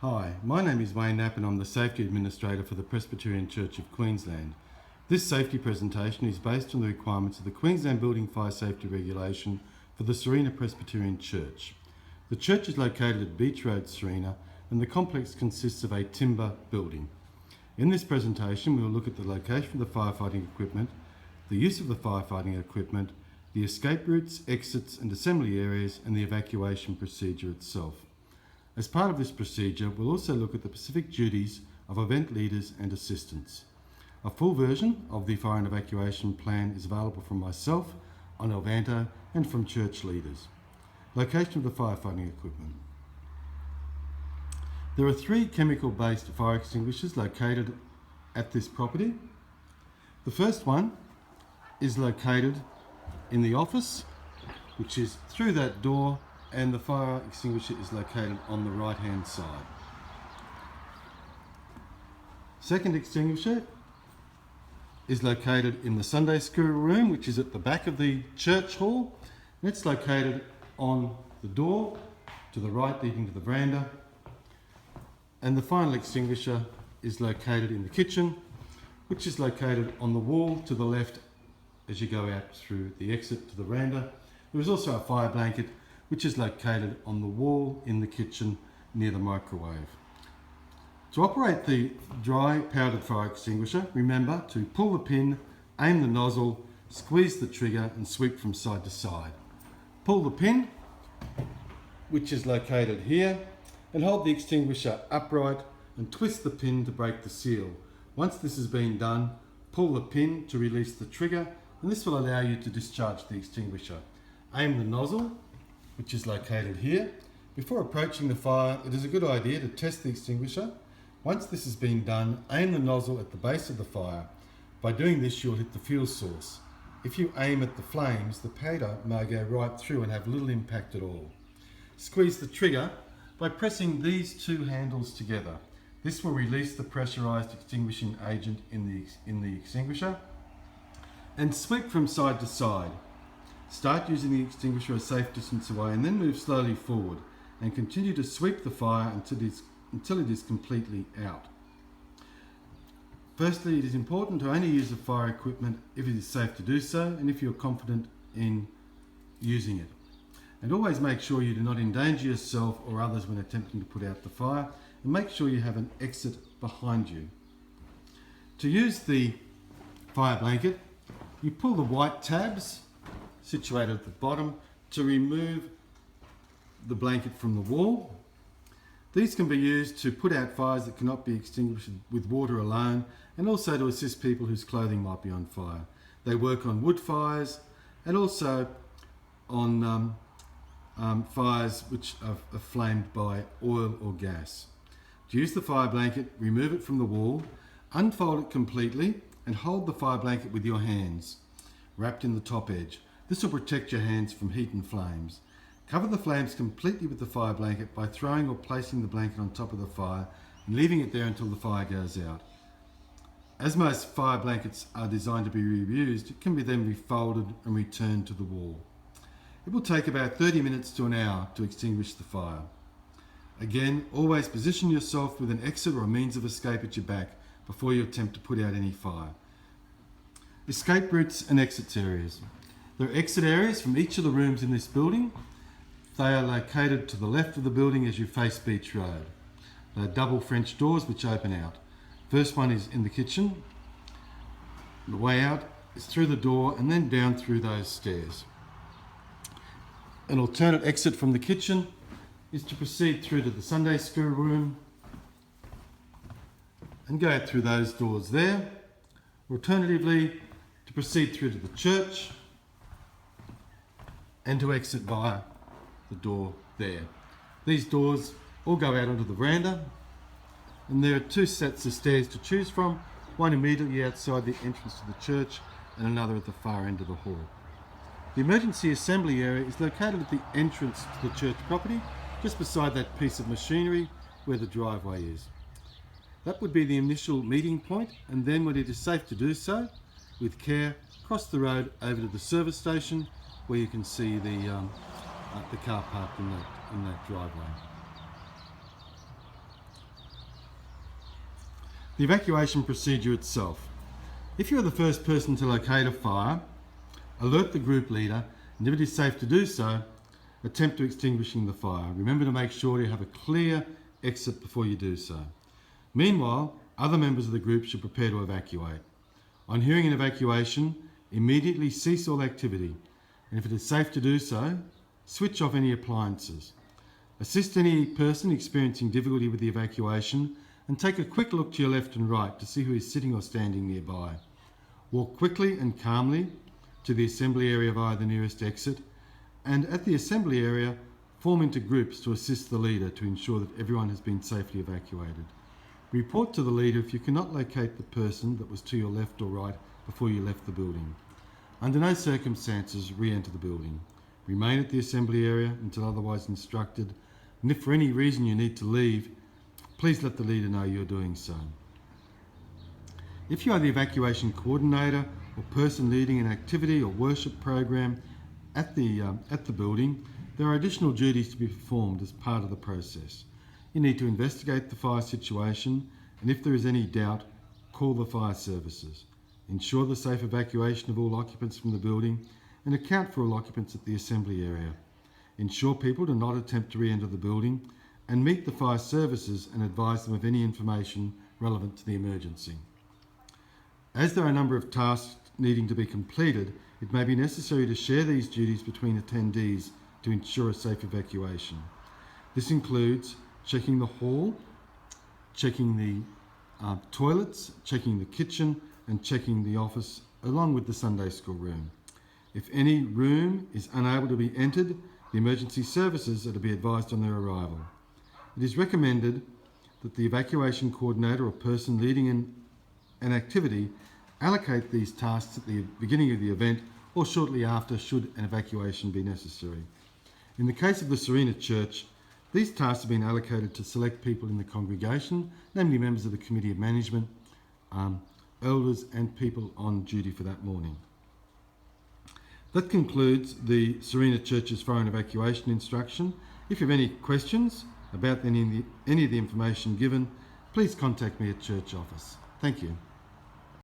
Hi, my name is Wayne Knapp and I'm the Safety Administrator for the Presbyterian Church of Queensland. This safety presentation is based on the requirements of the Queensland Building Fire Safety Regulation for the Sarina Presbyterian Church. The church is located at Beach Road, Sarina, and the complex consists of a timber building. In this presentation we will look at the location of the firefighting equipment, the use of the firefighting equipment, the escape routes, exits and assembly areas, and the evacuation procedure itself. As part of this procedure, we'll also look at the specific duties of event leaders and assistants. A full version of the fire and evacuation plan is available from myself on Elvanto and from church leaders. Location of the firefighting equipment. There are 3 chemical-based fire extinguishers located at this property. The first one is located in the office, which is through that door, and the fire extinguisher is located on the right hand side. Second extinguisher is located in the Sunday school room, which is at the back of the church hall. And it's located on the door to the right leading to the veranda. And the final extinguisher is located in the kitchen, which is located on the wall to the left as you go out through the exit to the veranda. There is also a fire blanket which is located on the wall in the kitchen near the microwave. To operate the dry powdered fire extinguisher, remember to pull the pin, aim the nozzle, squeeze the trigger and sweep from side to side. Pull the pin, which is located here, and hold the extinguisher upright and twist the pin to break the seal. Once this has been done, pull the pin to release the trigger, and this will allow you to discharge the extinguisher. Aim the nozzle, which is located here. Before approaching the fire, it is a good idea to test the extinguisher. Once this has been done, aim the nozzle at the base of the fire. By doing this, you'll hit the fuel source. If you aim at the flames, the powder may go right through and have little impact at all. Squeeze the trigger by pressing these 2 handles together. This will release the pressurized extinguishing agent in the extinguisher, and sweep from side to side. Start using the extinguisher a safe distance away and then move slowly forward and continue to sweep the fire until it is completely out. Firstly, it is important to only use the fire equipment if it is safe to do so and if you're confident in using it. And always make sure you do not endanger yourself or others when attempting to put out the fire, and make sure you have an exit behind you. To use the fire blanket, you pull the white tabs situated at the bottom to remove the blanket from the wall. These can be used to put out fires that cannot be extinguished with water alone, and also to assist people whose clothing might be on fire. They work on wood fires and also on fires which are flamed by oil or gas. To use the fire blanket, remove it from the wall, unfold it completely and hold the fire blanket with your hands, wrapped in the top edge. This will protect your hands from heat and flames. Cover the flames completely with the fire blanket by throwing or placing the blanket on top of the fire and leaving it there until the fire goes out. As most fire blankets are designed to be reused, it can be then refolded and returned to the wall. It will take about 30 minutes to an hour to extinguish the fire. Again, always position yourself with an exit or a means of escape at your back before you attempt to put out any fire. Escape routes and exit areas. There are exit areas from each of the rooms in this building. They are located to the left of the building as you face Beach Road. They are double French doors which open out. First one is in the kitchen. The way out is through the door and then down through those stairs. An alternate exit from the kitchen is to proceed through to the Sunday school room and go out through those doors there. Alternatively, to proceed through to the church and to exit via the door there. These doors all go out onto the veranda, and there are 2 sets of stairs to choose from, one immediately outside the entrance to the church and another at the far end of the hall. The emergency assembly area is located at the entrance to the church property, just beside that piece of machinery where the driveway is. That would be the initial meeting point, and then when it is safe to do so, with care, cross the road over to the service station where you can see the car parked in that driveway. The evacuation procedure itself. If you are the first person to locate a fire, alert the group leader, and if it is safe to do so, attempt to extinguishing the fire. Remember to make sure you have a clear exit before you do so. Meanwhile, other members of the group should prepare to evacuate. On hearing an evacuation, immediately cease all activity, and if it is safe to do so, switch off any appliances. Assist any person experiencing difficulty with the evacuation and take a quick look to your left and right to see who is sitting or standing nearby. Walk quickly and calmly to the assembly area via the nearest exit, and at the assembly area, form into groups to assist the leader to ensure that everyone has been safely evacuated. Report to the leader if you cannot locate the person that was to your left or right before you left the building. Under no circumstances re-enter the building. Remain at the assembly area until otherwise instructed, and if for any reason you need to leave, please let the leader know you're doing so. If you are the evacuation coordinator or person leading an activity or worship program at the building, there are additional duties to be performed as part of the process. You need to investigate the fire situation, and if there is any doubt, call the fire services. Ensure the safe evacuation of all occupants from the building and account for all occupants at the assembly area. Ensure people do not attempt to re-enter the building, and meet the fire services and advise them of any information relevant to the emergency. As there are a number of tasks needing to be completed, it may be necessary to share these duties between attendees to ensure a safe evacuation. This includes checking the hall, checking the toilets, checking the kitchen, and checking the office, along with the Sunday school room. If any room is unable to be entered, the emergency services are to be advised on their arrival. It is recommended that the evacuation coordinator or person leading an activity allocate these tasks at the beginning of the event or shortly after, should an evacuation be necessary. In the case of the Sarina Church, these tasks have been allocated to select people in the congregation, namely members of the Committee of Management, elders and people on duty for that morning. That concludes the Sarina Church's fire and evacuation instruction. If you have any questions about any of the information given, please contact me at church office. Thank you.